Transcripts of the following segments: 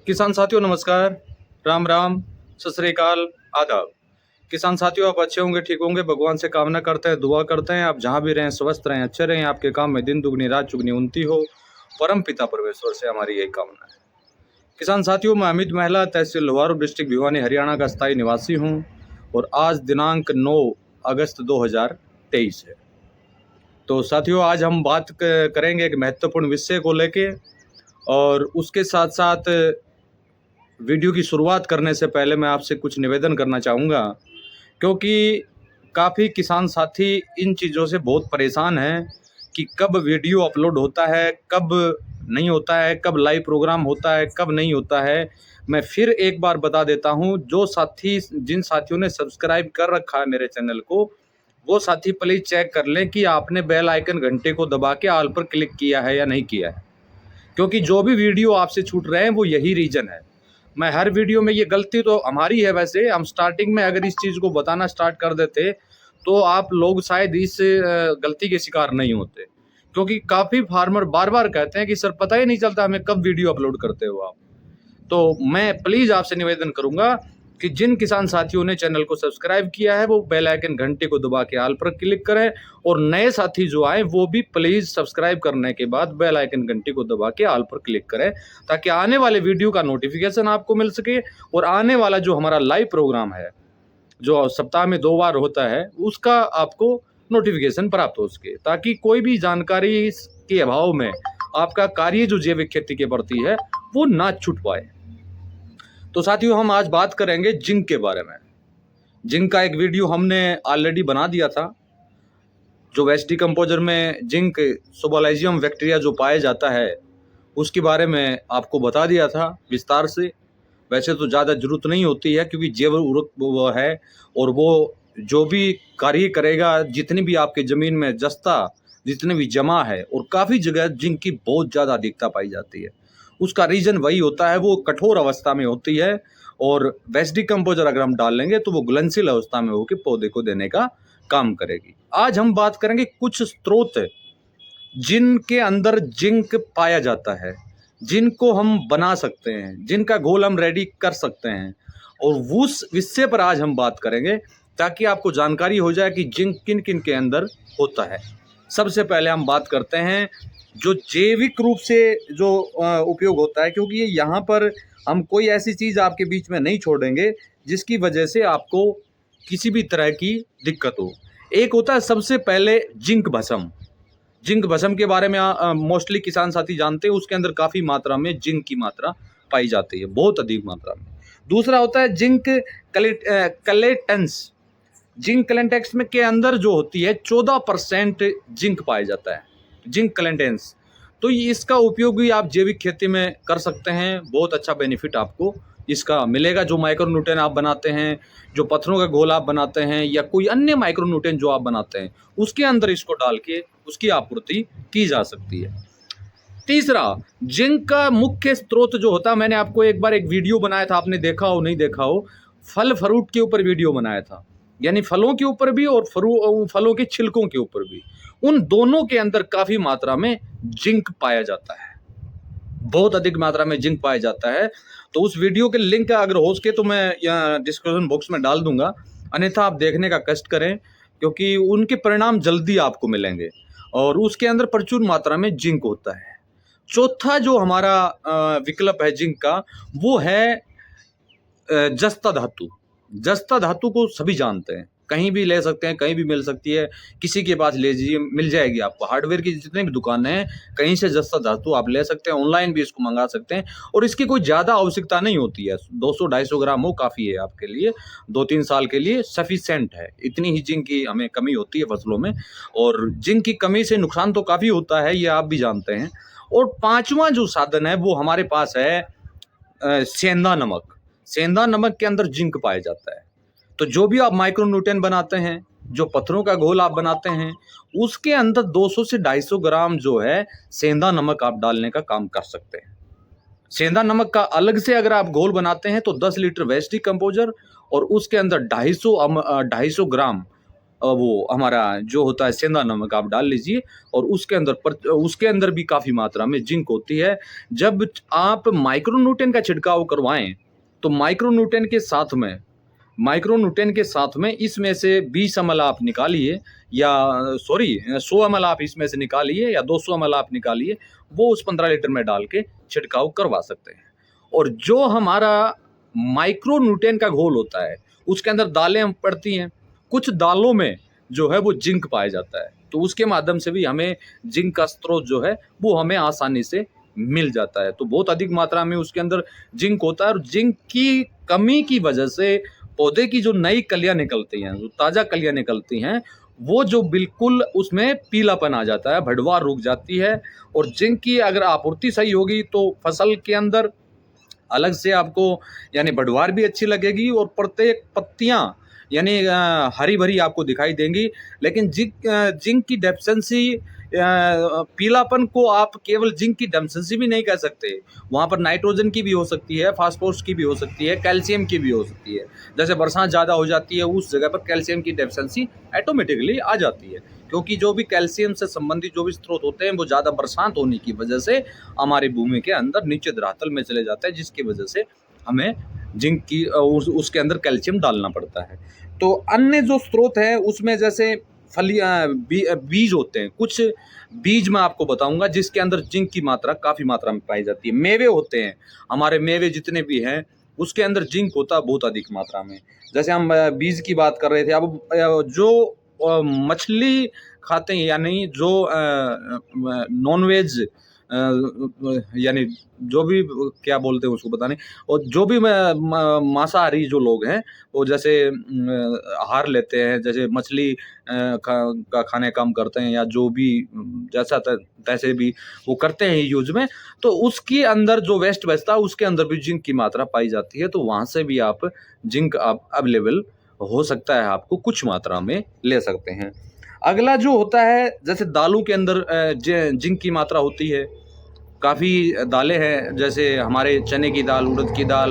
किसान साथियों नमस्कार, राम राम, सत श्री अकाल, आदाब। किसान साथियों आप अच्छे होंगे, ठीक होंगे, भगवान से कामना करते हैं, दुआ करते हैं आप जहाँ भी रहें स्वस्थ रहें, अच्छे रहें, आपके काम में दिन दुगनी रात चुगनी उन्नति हो। परम पिता परमेश्वर से हमारी यही कामना है। किसान साथियों मैं अमित महिला तहसील लोहारू डिस्ट्रिक्ट भिवानी हरियाणा का स्थायी निवासी हूँ और आज दिनांक 9 अगस्त 2023 है। तो साथियों आज हम बात करेंगे एक महत्वपूर्ण विषय को लेके और उसके साथ साथ वीडियो की शुरुआत करने से पहले मैं आपसे कुछ निवेदन करना चाहूँगा, क्योंकि काफ़ी किसान साथी इन चीज़ों से बहुत परेशान हैं कि कब वीडियो अपलोड होता है, कब नहीं होता है, कब लाइव प्रोग्राम होता है, कब नहीं होता है। मैं फिर एक बार बता देता हूँ, जिन साथियों ने सब्सक्राइब कर रखा है मेरे चैनल को, वो साथी प्लीज़ चेक कर लें कि आपने बेल आइकन घंटे को दबा के ऑल पर क्लिक किया है या नहीं किया है, क्योंकि जो भी वीडियो आपसे छूट रहे हैं वो यही रीज़न है। मैं हर वीडियो में ये गलती तो हमारी है, वैसे हम स्टार्टिंग में अगर इस चीज़ को बताना स्टार्ट कर देते तो आप लोग शायद इस गलती के शिकार नहीं होते, क्योंकि काफ़ी फार्मर बार बार कहते हैं कि सर पता ही नहीं चलता हमें कब वीडियो अपलोड करते हो आप। तो मैं प्लीज़ आपसे निवेदन करूंगा कि जिन किसान साथियों ने चैनल को सब्सक्राइब किया है वो बेल आइकन घंटे को दबा के ऑल पर क्लिक करें, और नए साथी जो आए वो भी प्लीज़ सब्सक्राइब करने के बाद बेल आइकन घंटे को दबा के ऑल पर क्लिक करें, ताकि आने वाले वीडियो का नोटिफिकेशन आपको मिल सके और आने वाला जो हमारा लाइव प्रोग्राम है जो सप्ताह में 2 बार होता है उसका आपको नोटिफिकेशन प्राप्त हो सके, ताकि कोई भी जानकारी के अभाव में आपका कार्य जो जैविक खेती के प्रति है वो ना छूट पाए। तो साथियों हम आज बात करेंगे जिंक के बारे में। जिंक का एक वीडियो हमने ऑलरेडी बना दिया था। जो वेस्ट डिकम्पोजर में जिंक सोबोलाइजियम बैक्टीरिया जो पाया जाता है उसके बारे में आपको बता दिया था विस्तार से। वैसे तो ज़्यादा जरूरत नहीं होती है, क्योंकि जैव उर्वरक वो है और वो जो भी कार्य करेगा, जितनी भी आपके ज़मीन में जस्ता जितने भी जमा है, और काफ़ी जगह जिंक की बहुत ज़्यादा अधिकता पाई जाती है, उसका रीज़न वही होता है, वो कठोर अवस्था में होती है। और वेस्ट डिकम्पोजर अगर हम डाल लेंगे तो वो घुलनशील अवस्था में होकर पौधे को देने का काम करेगी। आज हम बात करेंगे कुछ स्रोत जिनके अंदर जिंक पाया जाता है, जिनको हम बना सकते हैं, जिनका घोल हम रेडी कर सकते हैं, और उस विषय पर आज हम बात करेंगे ताकि आपको जानकारी हो जाए कि जिंक किन किन के अंदर होता है। सबसे पहले हम बात करते हैं जो जैविक रूप से जो उपयोग होता है, क्योंकि ये यहाँ पर हम कोई ऐसी चीज़ आपके बीच में नहीं छोड़ेंगे जिसकी वजह से आपको किसी भी तरह की दिक्कत हो। एक होता है सबसे पहले जिंक भस्म। जिंक भस्म के बारे में मोस्टली किसान साथी जानते हैं, उसके अंदर काफ़ी मात्रा में जिंक की मात्रा पाई जाती है, बहुत अधिक मात्रा में। दूसरा होता है जिंक कलेटेंस। जिंक कलेटेंस में के अंदर जो होती है 14% जिंक पाया जाता है, जिंक कलेटेंस। तो इसका उपयोग भी आप जैविक खेती में कर सकते हैं, बहुत अच्छा बेनिफिट आपको इसका मिलेगा। जो माइक्रोन्यूट्रिएंट आप बनाते हैं, जो पत्थरों का घोल आप बनाते हैं, या कोई अन्य माइक्रोन्यूट्रिएंट जो आप बनाते हैं, उसके अंदर इसको डाल के उसकी आपूर्ति की जा सकती है। तीसरा, जिंक का मुख्य स्रोत जो होता है, मैंने आपको एक बार एक वीडियो बनाया था, आपने देखा हो नहीं देखा हो, फल फ्रूट के ऊपर वीडियो बनाया था, यानी फलों के ऊपर भी और फलों के छिलकों के ऊपर भी। उन दोनों के अंदर काफ़ी मात्रा में जिंक पाया जाता है, बहुत अधिक मात्रा में जिंक पाया जाता है। तो उस वीडियो के लिंक अगर हो सके तो मैं यहाँ डिस्क्रिप्शन बॉक्स में डाल दूंगा, अन्यथा आप देखने का कष्ट करें, क्योंकि उनके परिणाम जल्दी आपको मिलेंगे और उसके अंदर प्रचुर मात्रा में जिंक होता है। चौथा जो हमारा विकल्प है जिंक का, वो है जस्ता धातु। जस्ता धातु को सभी जानते हैं, कहीं भी ले सकते हैं, कहीं भी मिल सकती है, किसी के पास ले जाइए मिल जाएगी आपको। हार्डवेयर की जितने भी दुकानें हैं कहीं से जस्ता धातु आप ले सकते हैं, ऑनलाइन भी इसको मंगा सकते हैं, और इसकी कोई ज़्यादा आवश्यकता नहीं होती है। 200-250 ग्राम हो काफ़ी है आपके लिए, 2-3 साल के लिए सफिशेंट है। इतनी ही जिंक की हमें कमी होती है फसलों में, और जिंक की कमी से नुकसान तो काफ़ी होता है, ये आप भी जानते हैं। और पाँचवा जो साधन है वो हमारे पास है सेंधा नमक। सेंधा नमक के अंदर जिंक पाया जाता है। तो जो भी आप माइक्रोन्यूट्रिएंट बनाते हैं, जो पत्थरों का घोल आप बनाते हैं, उसके अंदर 200 से 250 ग्राम जो है सेंधा नमक आप डालने का काम कर सकते हैं। सेंधा नमक का अलग से अगर आप घोल बनाते हैं तो 10 लीटर वेस्ट डिकम्पोजर और उसके अंदर 250 ग्राम वो हमारा जो होता है सेंधा नमक आप डाल लीजिए और उसके अंदर भी काफ़ी मात्रा में जिंक होती है। जब आप माइक्रोन्यूट्रिएंट का छिड़काव करवाएँ, तो माइक्रोन्यूट्रिएंट के साथ में इसमें से 20 एमएल आप निकालिए या सॉरी 100 एमएल आप इसमें से निकालिए या 200 एमएल आप निकालिए, वो उस 15 लीटर में डाल के छिड़काव करवा सकते हैं। और जो हमारा माइक्रोन्यूट्रिएंट का घोल होता है, उसके अंदर दालें पड़ती हैं, कुछ दालों में जो है वो जिंक पाया जाता है, तो उसके माध्यम से भी हमें जिंक का स्रोत जो है वो हमें आसानी से मिल जाता है। तो बहुत अधिक मात्रा में उसके अंदर जिंक होता है और जिंक की कमी की वजह से पौधे की जो नई कलियां निकलती हैं, जो ताज़ा कलियां निकलती हैं, वो जो बिल्कुल उसमें पीलापन आ जाता है, भड़वार रुक जाती है। और जिंक की अगर आपूर्ति सही होगी तो फसल के अंदर अलग से आपको यानी बढ़वार भी अच्छी लगेगी और प्रत्येक पत्तियां यानी हरी भरी आपको दिखाई देंगी। लेकिन जिंक की डेफिशिएंसी पीलापन को आप केवल जिंक की डेफिशिएंसी भी नहीं कह सकते, वहाँ पर नाइट्रोजन की भी हो सकती है, फास्फोरस की भी हो सकती है, कैल्शियम की भी हो सकती है। जैसे बरसात ज़्यादा हो जाती है उस जगह पर कैल्शियम की डेफिशिएंसी ऑटोमेटिकली आ जाती है, क्योंकि जो भी कैल्शियम से संबंधित जो भी स्रोत होते हैं वो ज़्यादा बरसात होने की वजह से हमारी भूमि के अंदर नीचे धरातल में चले जाते हैं, जिसकी वजह से हमें जिंक की उसके अंदर कैल्शियम डालना पड़ता है। तो अन्य जो स्रोत है उसमें जैसे बीज होते हैं, कुछ बीज मैं आपको बताऊंगा जिसके अंदर जिंक की मात्रा काफ़ी मात्रा में पाई जाती है। मेवे होते हैं, हमारे मेवे जितने भी हैं उसके अंदर जिंक होता है बहुत अधिक मात्रा में। जैसे हम बीज की बात कर रहे थे, अब जो मछली खाते हैं यानी जो नॉन-वेज यानी जो भी क्या बोलते हैं उसको पता नहीं, और जो भी मांसाहारी जो लोग हैं वो जैसे आहार लेते हैं, जैसे मछली का खाने कम करते हैं या जो भी तैसे भी वो करते हैं यूज में, तो उसके अंदर जो वेस्ट बचता है उसके अंदर भी जिंक की मात्रा पाई जाती है। तो वहाँ से भी आप जिंक अवेलेबल हो सकता है, आपको कुछ मात्रा में ले सकते हैं। अगला जो होता है जैसे दालों के अंदर जिंक की मात्रा होती है। काफ़ी दालें हैं जैसे हमारे चने की दाल, उड़द की दाल,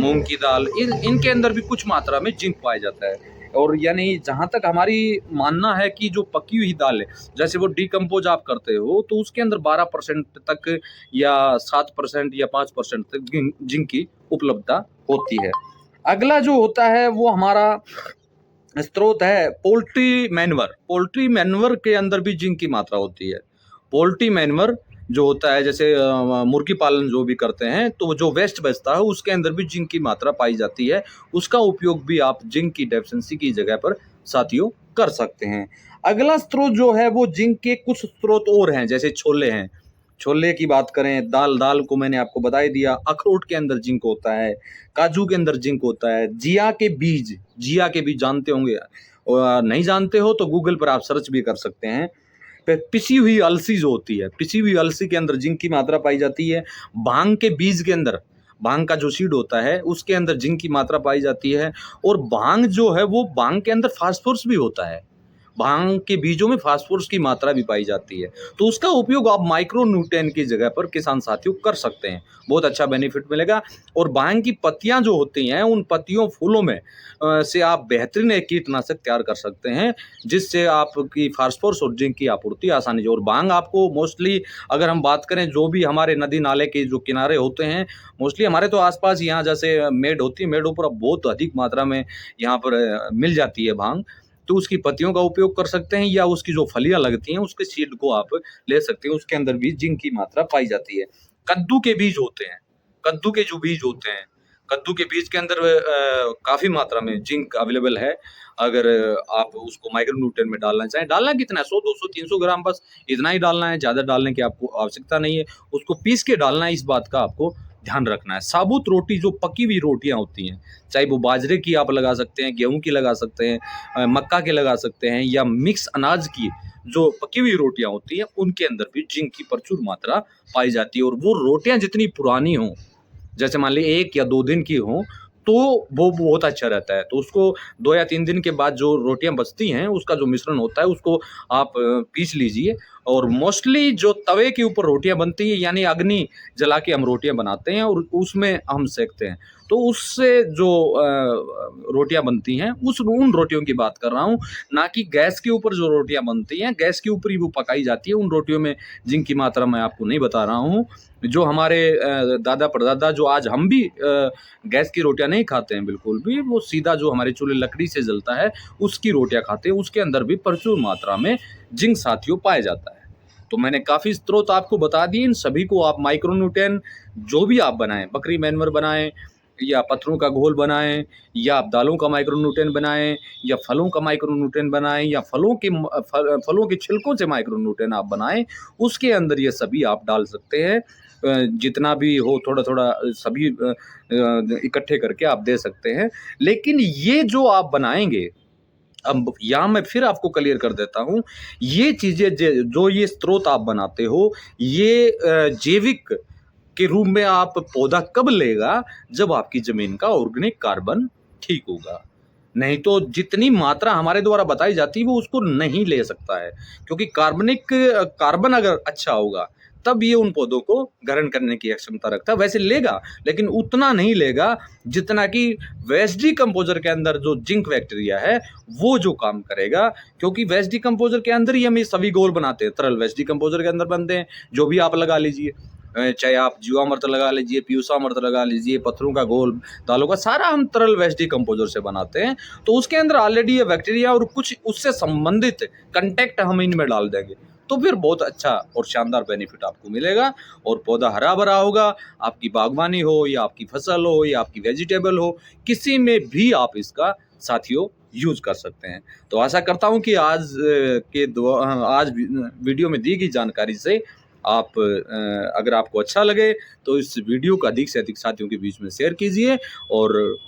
मूंग की दाल, इनके अंदर भी कुछ मात्रा में जिंक पाया जाता है। और यानी जहाँ तक हमारी मानना है कि जो पकी हुई दाल है, जैसे वो डिकम्पोज आप करते हो तो उसके अंदर 12% तक या 7% या 5% तक जिंक की उपलब्धता होती है। अगला जो होता है वो हमारा स्रोत है पोल्ट्री मैन्योर के अंदर भी जिंक की मात्रा होती है। पोल्ट्री मैन्योर जो होता है जैसे मुर्गी पालन जो भी करते हैं तो जो वेस्ट बचता है उसके अंदर भी जिंक की मात्रा पाई जाती है। उसका उपयोग भी आप जिंक की डेफिशिएंसी की जगह पर साथियों कर सकते हैं। अगला स्रोत जो है वो जिंक के कुछ स्रोत और हैं, जैसे छोले हैं। छोले की बात करें, दाल को मैंने आपको बता ही दिया। अखरोट के अंदर जिंक होता है, काजू के अंदर जिंक होता है, जिया के बीज जानते होंगे, और नहीं जानते हो तो गूगल पर आप सर्च भी कर सकते हैं। पिसी हुई अलसी जो होती है, पिसी हुई अलसी के अंदर जिंक की मात्रा पाई जाती है। भांग के बीज के अंदर, भांग का जो सीड होता है उसके अंदर जिंक की मात्रा पाई जाती है। और भांग जो है वो भांग के अंदर फास्फोरस भी होता है, भांग के बीजों में फास्फोरस की मात्रा भी पाई जाती है। तो उसका उपयोग आप माइक्रो न्यूट्रिएंट की जगह पर किसान साथियों कर सकते हैं, बहुत अच्छा बेनिफिट मिलेगा। और भांग की पत्तियां जो होती हैं उन पत्तियों फूलों में से आप बेहतरीन एक कीटनाशक तैयार कर सकते हैं, जिससे आपकी फास्फोरस और जिंक की आपूर्ति आसानी से। और भांग आपको मोस्टली अगर हम बात करें जो भी हमारे नदी नाले के जो किनारे होते हैं, मोस्टली हमारे तो आसपास यहाँ जैसे मेड होती है, मेडों पर अब बहुत अधिक मात्रा में यहाँ पर मिल जाती है भांग, तो उसकी पत्तियों का उपयोग कर सकते हैं या उसकी जो फलियां लगती हैं उसके सीड को आप ले सकते हैं, उसके अंदर भी जिंक की मात्रा पाई जाती है। कद्दू के बीज होते हैं, कद्दू के जो बीज होते हैं, कद्दू के बीज के अंदर काफ़ी मात्रा में जिंक अवेलेबल है। अगर आप उसको माइक्रोन्यूट्रिएंट में डालना चाहें, डालना कितना है, 100 200 300 ग्राम, बस इतना ही डालना है, ज़्यादा डालने की आपको आवश्यकता नहीं है। उसको पीस के डालना है, इस बात का आपको ध्यान रखना है। साबुत रोटी, जो पकी हुई रोटियां होती हैं, चाहे वो बाजरे की आप लगा सकते हैं, गेहूं की लगा सकते हैं, मक्का के लगा सकते हैं, या मिक्स अनाज की जो पकी हुई रोटियां होती हैं उनके अंदर भी जिंक की प्रचुर मात्रा पाई जाती है। और वो रोटियां जितनी पुरानी हों, जैसे मान लीजिए 1 या 2 दिन की हों, तो वो बहुत अच्छा रहता है। तो उसको 2 या 3 दिन के बाद जो रोटियां बचती हैं उसका जो मिश्रण होता है उसको आप पीस लीजिए और मोस्टली जो तवे के ऊपर रोटियां बनती हैं, यानी अग्नि जला के हम रोटियां बनाते हैं और उसमें हम सेकते हैं, तो उससे जो रोटियां बनती हैं उन रोटियों की बात कर रहा हूँ, ना कि गैस के ऊपर जो रोटियां बनती हैं। गैस के ऊपर ही वो पकाई जाती है, उन रोटियों में जिंक की मात्रा मैं आपको नहीं बता रहा हूँ। जो हमारे दादा परदादा, जो आज हम भी गैस की रोटियां नहीं खाते हैं बिल्कुल भी, वो सीधा जो हमारे चूल्हे लकड़ी से जलता है उसकी रोटियां खाते हैं। उसके अंदर भी प्रचुर मात्रा में जिंक साथियों पाया जाता है। तो मैंने काफ़ी स्रोत आपको बता दिए, इन सभी को आप माइक्रोन्यूट्रिएंट जो भी आप बनाएं, बकरी मैनवर बनाएं या पत्थरों का घोल बनाएं, या आप दालों का माइक्रोन्यूट्रिएंट बनाएं, या फलों का माइक्रोन्यूट्रिएंट बनाएं, या फलों के छिलकों से माइक्रोन्यूट्रिएंट आप बनाएं, उसके अंदर ये सभी आप डाल सकते हैं। जितना भी हो थोड़ा थोड़ा सभी इकट्ठे करके आप दे सकते हैं। लेकिन ये जो आप बनाएंगे, अब यहाँ मैं फिर आपको क्लियर कर देता हूँ, ये चीज़ें जो ये स्रोत आप बनाते हो, ये जैविक के रूप में आप पौधा कब लेगा, जब आपकी ज़मीन का ऑर्गेनिक कार्बन ठीक होगा। नहीं तो जितनी मात्रा हमारे द्वारा बताई जाती है वो उसको नहीं ले सकता है, क्योंकि कार्बन अगर अच्छा होगा तब ये उन पौधों को ग्रहण करने की क्षमता रखता है। वैसे लेगा, लेकिन उतना नहीं लेगा जितना कि वेस्ट डिकम्पोजर के अंदर जो जिंक बैक्टीरिया है वो जो काम करेगा। क्योंकि वेस्ट डिकम्पोजर के अंदर ही हम ये सभी घोल बनाते हैं, तरल वेस्ट डिकम्पोजर के अंदर बनते हैं। जो भी आप लगा लीजिए, चाहे आप जीवामृत लगा लीजिए, पीयूषामृत लगा लीजिए, पत्थरों का घोल, दालों का, सारा हम तरल वेस्ट डिकम्पोजर से बनाते हैं। तो उसके अंदर ऑलरेडी ये बैक्टीरिया और कुछ उससे संबंधित कंटेक्ट हम इनमें डाल देंगे, तो फिर बहुत अच्छा और शानदार बेनिफिट आपको मिलेगा और पौधा हरा भरा होगा। आपकी बागवानी हो या आपकी फसल हो या आपकी वेजिटेबल हो, किसी में भी आप इसका साथियों यूज कर सकते हैं। तो आशा करता हूं कि आज वीडियो में दी गई जानकारी से आप अगर आपको अच्छा लगे तो इस वीडियो को अधिक से अधिक साथियों के बीच में शेयर कीजिए, और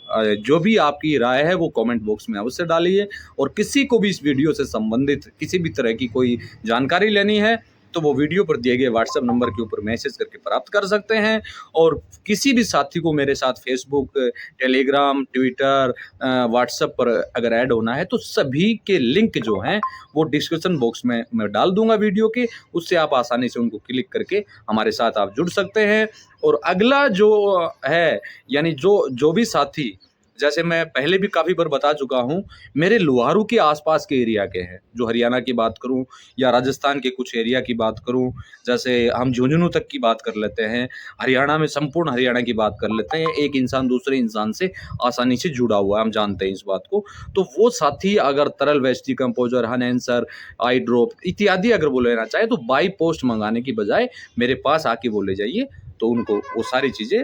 जो भी आपकी राय है वो कमेंट बॉक्स में अवश्य डालिए। और किसी को भी इस वीडियो से संबंधित किसी भी तरह की कोई जानकारी लेनी है तो वो वीडियो पर दिए गए व्हाट्सएप नंबर के ऊपर मैसेज करके प्राप्त कर सकते हैं। और किसी भी साथी को मेरे साथ फेसबुक, टेलीग्राम, ट्विटर, व्हाट्सएप पर अगर ऐड होना है तो सभी के लिंक जो हैं वो डिस्क्रिप्शन बॉक्स में मैं डाल दूंगा वीडियो के, उससे आप आसानी से उनको क्लिक करके हमारे साथ आप जुड़ सकते हैं। और अगला जो है, यानी जो भी साथी, जैसे मैं पहले भी काफ़ी बार बता चुका हूँ, मेरे लुहारू के आसपास के एरिया के हैं, जो हरियाणा की बात करूँ या राजस्थान के कुछ एरिया की बात करूँ, जैसे हम झुंझुनू तक की बात कर लेते हैं, हरियाणा में संपूर्ण हरियाणा की बात कर लेते हैं, एक इंसान दूसरे इंसान से आसानी से जुड़ा हुआ है, हम जानते हैं इस बात को। तो वो साथी अगर तरल वेस्ट डिकम्पोजर, हनएंसर, आई ड्रॉप इत्यादि अगर वो लेना चाहे तो बाई पोस्ट मंगाने की बजाय मेरे पास आके वो ले जाइए, तो उनको वो सारी चीज़ें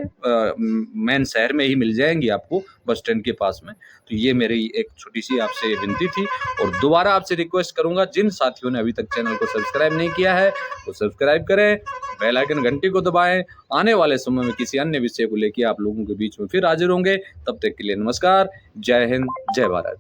मेन शहर में ही मिल जाएंगी आपको, बस स्टैंड के पास में। तो ये मेरी एक छोटी सी आपसे विनती थी, और दोबारा आपसे रिक्वेस्ट करूंगा, जिन साथियों ने अभी तक चैनल को सब्सक्राइब नहीं किया है वो सब्सक्राइब करें, बेल आइकन घंटी को दबाएं। आने वाले समय में किसी अन्य विषय को लेकर आप लोगों के बीच में फिर हाजिर होंगे। तब तक के लिए नमस्कार, जय हिंद, जय भारत।